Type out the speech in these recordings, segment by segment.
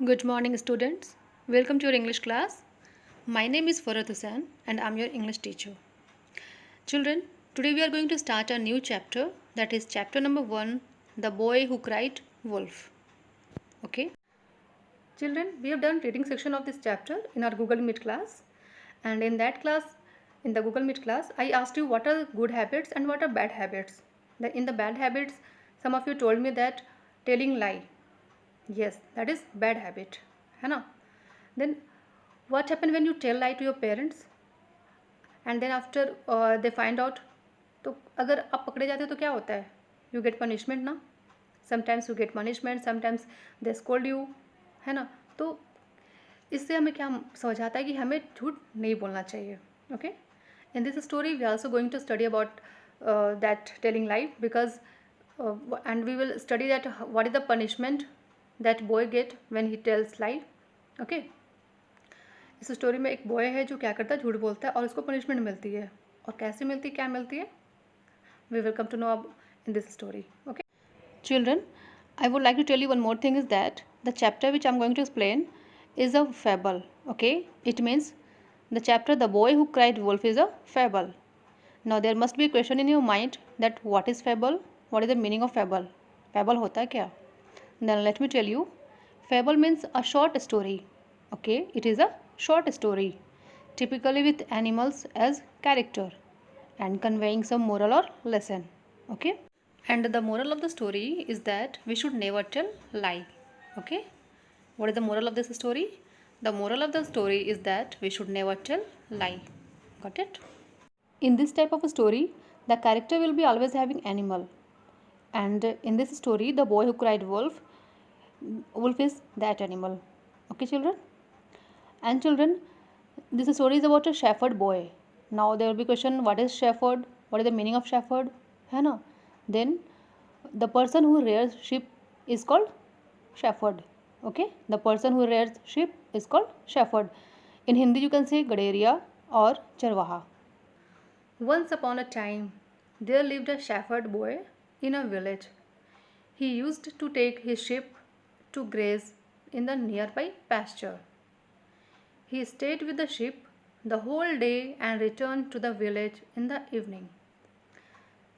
Good morning, students. Welcome to your English class. My name is Farhat Hussain and I'm your English teacher. Children, today we are going to start a new chapter, that is chapter number 1, The Boy Who Cried Wolf. Okay? Children, we have done reading section of this chapter in our Google Meet class. And in that class, in the Google Meet class, I asked you what are good habits and what are bad habits. In the bad habits, some of you told me that telling lie. Yes, that is bad habit. है ना? Then what happen when you tell lie to your parents and then after they find out? तो अगर आप पकड़े जाते हो तो क्या होता है? You get punishment ना? Sometimes you get punishment, sometimes they scold you, है ना? तो इससे हमें क्या समझ आता है कि हमें झूठ नहीं बोलना चाहिए. Okay? In this story, we are also going to study about that telling lie because and we will study that what is the punishment that boy get when he tells lie. Okay? इस story में एक boy है जो क्या करता है, झूठ बोलता है और उसको पनिशमेंट मिलती है. और कैसे मिलती है, क्या मिलती है, we will come to know अब in this story. Okay children, I would like to tell you one more thing is that the chapter which I am going to explain is a fable. Okay, it means the chapter The Boy Who Cried Wolf is a fable. Now there must be a question in your mind that what is fable, what is the meaning of fable, fable होता है क्या. Then let me tell you, fable means a short story. Okay, it is a short story, typically with animals as character and conveying some moral or lesson. Okay, and the moral of the story is that we should never tell lie. Okay, what is the moral of this story? The moral of the story is that we should never tell lie. Got it? In this type of a story, the character will be always having animal. And in this story, the boy who cried wolf, wolf is that animal. Okay, children? And children, this story is about a shepherd boy. Now there will be question, what is shepherd? What is the meaning of shepherd? है ना? Then the person who rears sheep is called shepherd. Okay, the person who rears sheep is called shepherd. In Hindi you can say गडेरिया or चरवाहा. Once upon a time, there lived a shepherd boy in a village. He used to take his sheep to graze in the nearby pasture. He stayed with the sheep the whole day and returned to the village in the evening.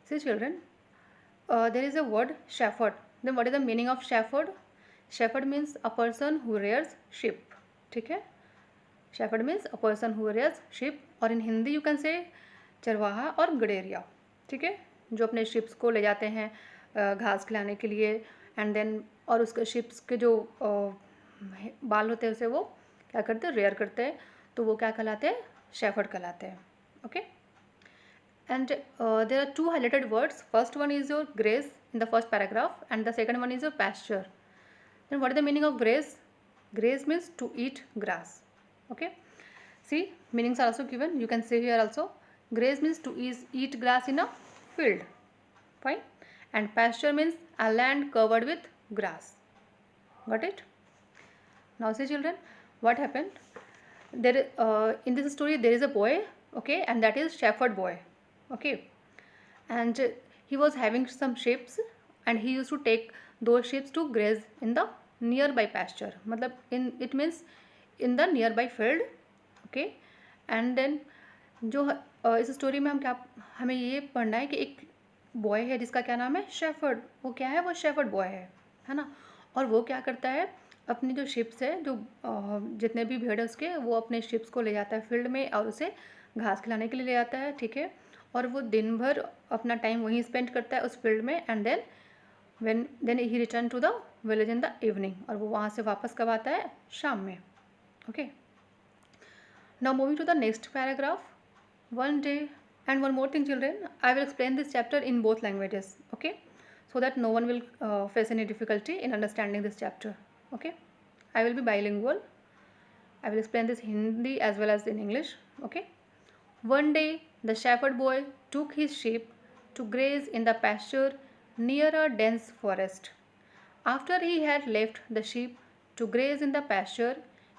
See children, there is a word shepherd. Then what is the meaning of shepherd? Shepherd means a person who rears sheep. ठीक है? Shepherd means a person who rears sheep. और in Hindi you can say चरवाहा और गडेरिया. ठीक है? जो अपने ships को ले जाते हैं घास खिलाने के लिए एंड देन और उसके शिप्स के जो बाल होते हैं उसे वो क्या करते हैं, रेयर करते हैं, तो वो क्या कहलाते हैं, शेफर्ड कहलाते हैं. Okay, and there are two highlighted words. First one is your grace in the first paragraph and the second one is your pasture. Then what is the meaning of graze? Graze means to eat grass. Okay, see, meanings are also given, you can say here also. Graze means to eat grass in a field. Fine. And pasture means a land covered with grass. Got it? Now see children, what happened, there in this story there is a boy, okay, and that is shepherd boy. Okay, and he was having some sheep and he used to take those sheep to graze in the nearby pasture. मतलब in it means in the nearby field. Okay, and then जो इस story में हम क्या हमें ये पढ़ना है कि एक बॉय है जिसका क्या नाम है, शेफर्ड. वो क्या है, वो शेफर्ड बॉय है ना. और वो क्या करता है, अपनी जो शिप्स है, जो जितने भी भेड़ है उसके, वो अपने शिप्स को ले जाता है फील्ड में और उसे घास खिलाने के लिए ले जाता है. ठीक है, और वो दिन भर अपना टाइम वहीं स्पेंड करता है उस फील्ड में and then he return to the village in the evening. और वो वहाँ से वापस कब आता है, शाम में. Okay, now moving to the next paragraph. One day and one more thing children, I will explain this chapter in both languages. Okay, so that no one will face any difficulty in understanding this chapter. Okay, I will be bilingual. I will explain this Hindi as well as in English. Okay, one day the shepherd boy took his sheep to graze in the pasture near a dense forest. After he had left the sheep to graze in the pasture,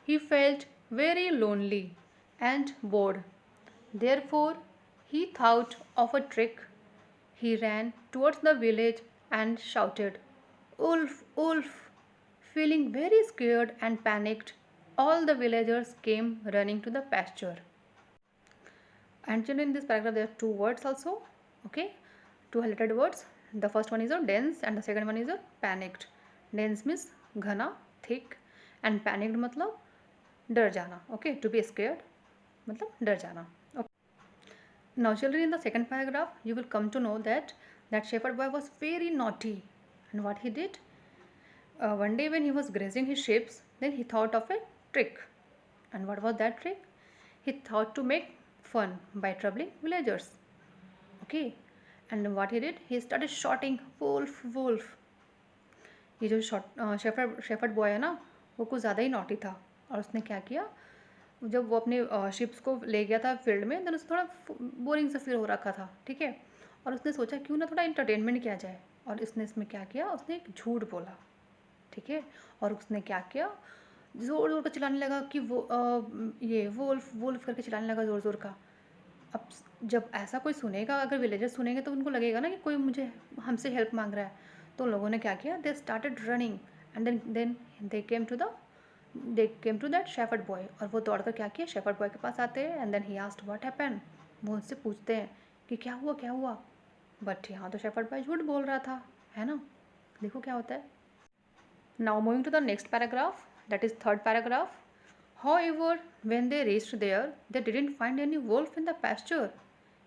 he felt very lonely and bored. Therefore he thought of a trick. He ran towards the village and shouted, "Wolf, wolf, Feeling very scared and panicked, all the villagers came running to the pasture. And children, in this paragraph there are two words also. Okay, two highlighted words. The first one is a dense and the second one is a panicked. Dense means घना, thick, and panicked मतलब डर जाना. Okay, to be scared मतलब डर जाना. Okay. Now children, in the second paragraph you will come to know that shepherd boy was very naughty. And what he did? One day when he was grazing his sheep, then he thought of a trick. And what was that trick? He thought to make fun by troubling villagers. Okay, and what he did? He started shouting, "Wolf, wolf!" ये जो shepherd boy है ना, वो कुछ ज़्यादा ही naughty था. और उसने क्या किया, जब वो अपने शिप्स को ले गया था फील्ड में, तो उसे थोड़ा बोरिंग सा फील हो रखा था. ठीक है, और उसने सोचा क्यों ना थोड़ा इंटरटेनमेंट किया जाए. और इसने इसमें क्या किया, उसने एक झूठ बोला. ठीक है, और उसने क्या किया, ज़ोर ज़ोर का चिल्लाने लगा कि वो ये वुल्फ वुल्फ करके चिल्लाने लगा ज़ोर ज़ोर का. अब जब ऐसा कोई सुनेगा, अगर विलेजर्स सुनेंगे तो उनको लगेगा ना कि कोई मुझे हमसे हेल्प मांग रहा है. तो लोगों ने क्या किया, they started running and then they came to that shepherd boy. और वो दौड़ कर क्या किया, शेफर्ड बॉय के पास आते हैं. And then he asked what happened. वो उनसे पूछते हैं कि क्या हुआ क्या हुआ. बट यहाँ तो शेफर्ड बॉय झूठ बोल रहा था, है ना. देखो क्या होता है. Now moving to the next paragraph, that is third paragraph. However, when they reached there, they didn't find any wolf in the pasture.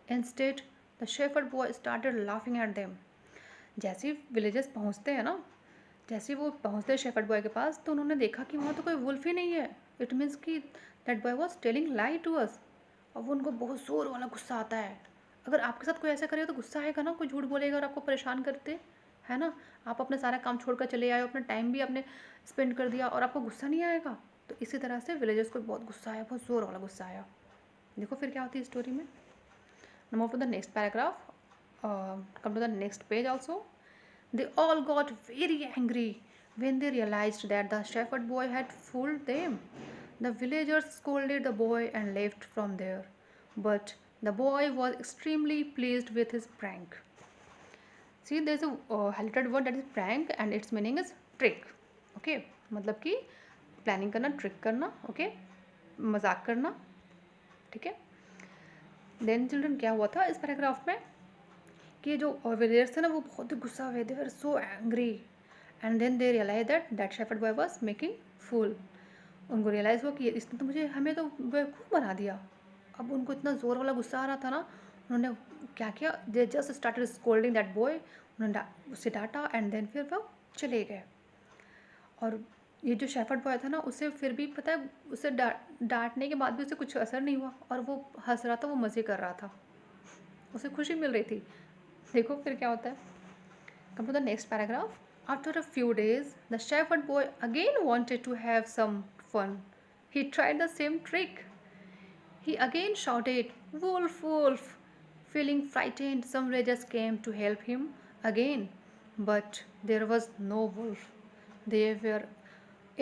Instead, the shepherd boy started laughing at them. जैसे ही villagers पहुँचते हैं ना, जैसे ही वो पहुँचते हैं shepherd boy के पास, तो उन्होंने देखा कि वहाँ तो कोई वुल्फ ही नहीं है. इट मीन्स कि that boy was telling lie to us. अब उनको बहुत ज़ोर वाला गुस्सा आता है. अगर आपके साथ कोई ऐसा करेगा तो गुस्सा आएगा ना, कोई झूठ बोलेगा और आपको परेशान करते, है ना. आप अपने सारा काम छोड़कर चले आए, अपना टाइम भी आपने स्पेंड कर दिया और आपको गुस्सा नहीं आएगा. तो इसी तरह से विलेजर्स को बहुत गुस्सा आया, बहुत ज़ोर वाला गुस्सा आया. देखो फिर क्या होती है स्टोरी में. Move to the next paragraph, come to the next page also. They all got very angry when they realized that the shepherd boy had fooled them. The villagers scolded the boy and left from there. But the boy was extremely pleased with his prank. See, there is a highlighted word that is prank and its meaning is trick. Okay, मतलब कि planning करना, trick करना. Okay, मजाक करना. ठीक है. Then children क्या हुआ था इस पैराग्राफ में कि जो विलेजर्स थे ना, वो बहुत ही गुस्सा हुए. They were so angry and then they realise that shepherd boy was making fool. उनको रियलाइज़ हुआ कि इसने तो हमें तो बेवकूफ़ बना दिया. अब उनको इतना ज़ोर वाला गुस्सा आ रहा था ना, उन्होंने क्या किया, they just started scolding that boy. उन्होंने उसे डांटा एंड देन फिर वो चले गए. और ये जो शेफर्ड बॉय था ना, उसे फिर भी पता है, उसे डांटने के बाद भी उसे कुछ असर नहीं हुआ और वो हंस रहा था, वो मज़े कर रहा था, उसे खुशी मिल रही थी. देखो फिर क्या होता है. Come to the next paragraph. After a few days, the shepherd boy again wanted to have some fun. He tried the same trick. He again shouted, "Wolf, wolf!" Feeling frightened, some villagers came to help him again, but there was no wolf. They were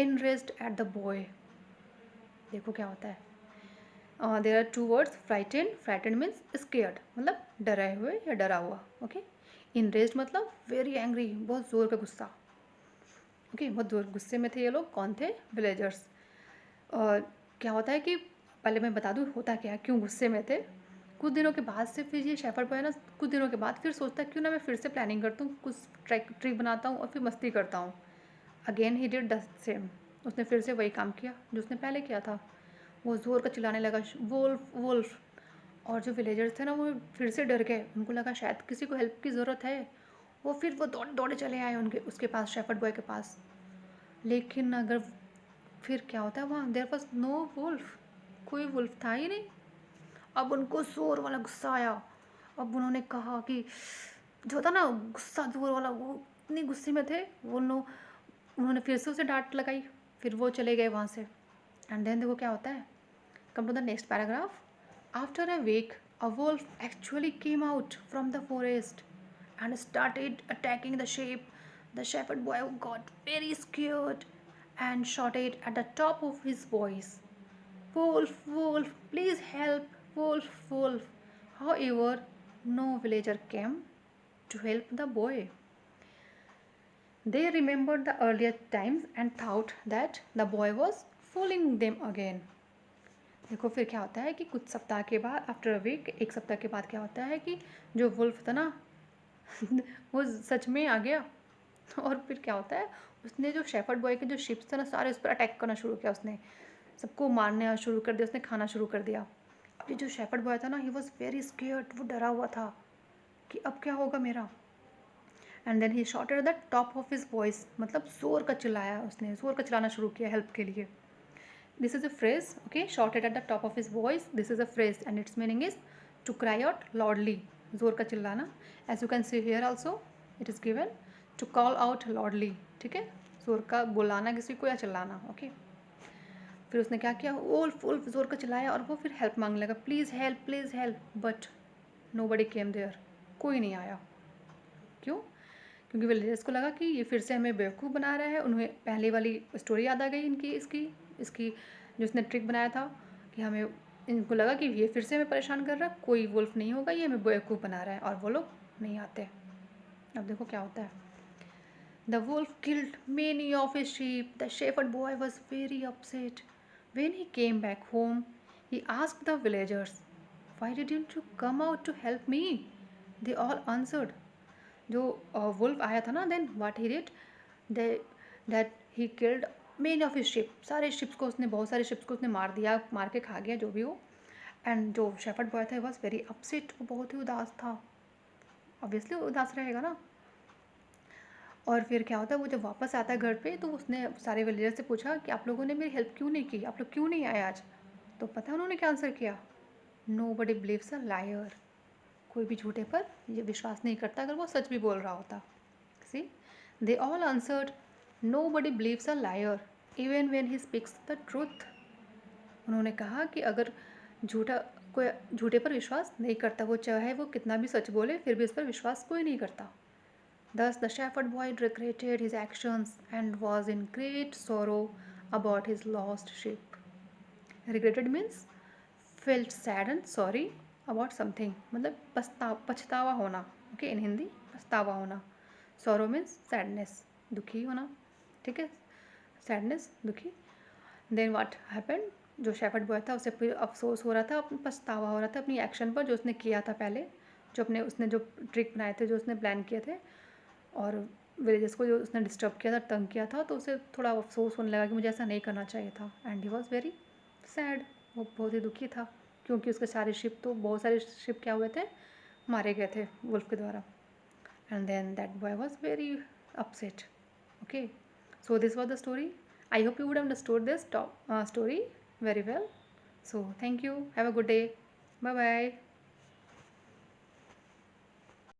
enraged at the boy. देखो क्या होता है. There are two words, frightened. Frightened means scared, मतलब डराए हुए या डरा हुआ. Okay. Enraged मतलब वेरी एंग्री, बहुत ज़ोर का गुस्सा. ओके, बहुत ज़ोर गुस्से में थे ये लोग. कौन थे, विलेजर्स. क्या होता है कि पहले मैं बता दूँ होता क्या है, क्यों गुस्से में थे. कुछ दिनों के बाद से फिर ये शेफर्ड बॉय ना, कुछ दिनों के बाद फिर सोचता है क्यों ना मैं फिर से प्लानिंग करता हूँ, कुछ ट्रिक बनाता हूँ और फिर मस्ती करता हूँ. Again he did the same. उसने फिर से वही काम किया जो उसने पहले किया था. वो ज़ोर का चिल्लाने लगा, वुल्फ वुल्फ. और जो विलेजर्स थे ना, वो फिर से डर गए. उनको लगा शायद किसी को हेल्प की ज़रूरत है. वो दौड़े चले आए उसके पास, शेफर्ड बॉय के पास. लेकिन अगर फिर क्या होता है, वहाँ देयर वाज नो वुल्फ. कोई वुल्फ था ही नहीं. अब उनको ज़ोर वाला गुस्सा आया. अब उन्होंने कहा कि जो होता ना गुस्सा ज़ोर वाला, वो इतनी गुस्से में थे उन्होंने फिर से उसे डांट लगाई. फिर वो चले गए वहाँ से. एंड देन देखो क्या होता है. Come to the next paragraph. After a week, a wolf actually came out from the forest and started attacking the sheep. The shepherd boy got very scared and shouted at the top of his voice, "Wolf, wolf, please help, wolf, wolf." However, no villager came to help the boy. They remembered the earlier times and thought that the boy was fooling them again. देखो फिर क्या होता है कि कुछ सप्ताह के बाद, आफ्टर अ वीक, एक सप्ताह के बाद क्या होता है कि जो वुल्फ था ना वो सच में आ गया। और फिर क्या होता है, उसने जो शेफर्ड बॉय के जो शिप्स थे ना सारे उस पर अटैक करना शुरू किया। उसने सबको मारना शुरू कर दिया, उसने खाना शुरू कर दिया। अब ये जो शेफर्ड बॉय था ना, ही वॉज वेरी स्केयर्ड, वो डरा हुआ था कि अब क्या होगा मेरा। And then he shouted the top of his voice, मतलब जोर का चिल्लाया, उसने जोर का चिल्लाना शुरू किया हेल्प के लिए। This is a phrase, okay, shouted at the top of his voice. This is a phrase and its meaning is to cry out loudly, जोर का चिल्लाना. As you can see here also, it is given to call out loudly, ठीक है, जोर का बुलाना किसी को या चिल्लाना, ओके। फिर उसने क्या किया, वुल्फ वुल्फ जोर का चिल्लाया और वो फिर हेल्प मांगने लगा, please help, but nobody came there, कोई नहीं आया। क्यों? क्योंकि विलेजर्स को लगा कि ये फिर से हमें बेवकूफ़ बना रहा है। उन्हें पहले वाली स्टोरी याद आ गई इनकी, इसकी जो उसने ट्रिक बनाया था कि हमें, इनको लगा कि ये फिर से हमें परेशान कर रहा है, कोई वुल्फ नहीं होगा, ये हमें बेवकूफ़ बना रहा है, और वो लोग नहीं आते। अब देखो क्या होता है। The wolf killed many of his sheep. The shepherd boy was very upset. When he came back home he asked the villagers, why didn't you come out to help me? They all answered. जो wolf आया था ना, then what he did, that he killed many of his sheep. सारे sheeps को उसने, बहुत सारे sheeps को उसने मार दिया, मार के खा गया जो भी हो। एंड जो शेफर्ड बॉय था वॉज वेरी अपसेट, वो बहुत ही उदास था, ऑब्वियसली उदास रहेगा ना। और फिर क्या होता है, वो जब वापस आता है घर पे तो उसने सारे विलेजर से पूछा कि आप लोगों ने मेरी हेल्प क्यों नहीं की, आप लोग क्यों नहीं आए आज? तो पता है उन्होंने क्या आंसर किया, nobody believes a liar. कोई भी झूठे पर ये विश्वास नहीं करता अगर वो सच भी बोल रहा होता। See, they all answered, nobody believes a liar even when he speaks the truth. उन्होंने कहा कि अगर कोई झूठे पर विश्वास नहीं करता, वो चाहे वो कितना भी सच बोले फिर भी उस पर विश्वास कोई नहीं करता। Thus the shepherd boy regretted his actions and was in great sorrow about his lost sheep. Regretted means felt sad and sorry about something, मतलब पछतावा होना, ओके, इन हिंदी पछतावा होना। सॉरो मीन्स सैडनेस, दुखी होना, ठीक है, सैडनेस, दुखी। देन व्हाट हैपेंड, जो शेफर्ड बॉय था उसे फिर अफसोस हो रहा था, पछतावा हो रहा था अपनी एक्शन पर जो उसने किया था पहले, जो उसने जो ट्रिक बनाए थे, जो उसने प्लान किए थे, और विलेजर्स को जो उसने डिस्टर्ब किया था, तंग किया था, तो उसे थोड़ा अफसोस होने लगा कि मुझे ऐसा नहीं करना चाहिए था। And he was very sad, वो बहुत ही दुखी था क्योंकि उसके सारे शिप, तो बहुत सारे शिप क्या हुए थे, मारे गए थे वुल्फ के द्वारा। And then that boy was very upset, okay. So this was the story. I hope you would understood this story very well. So thank you, have a good day, bye bye.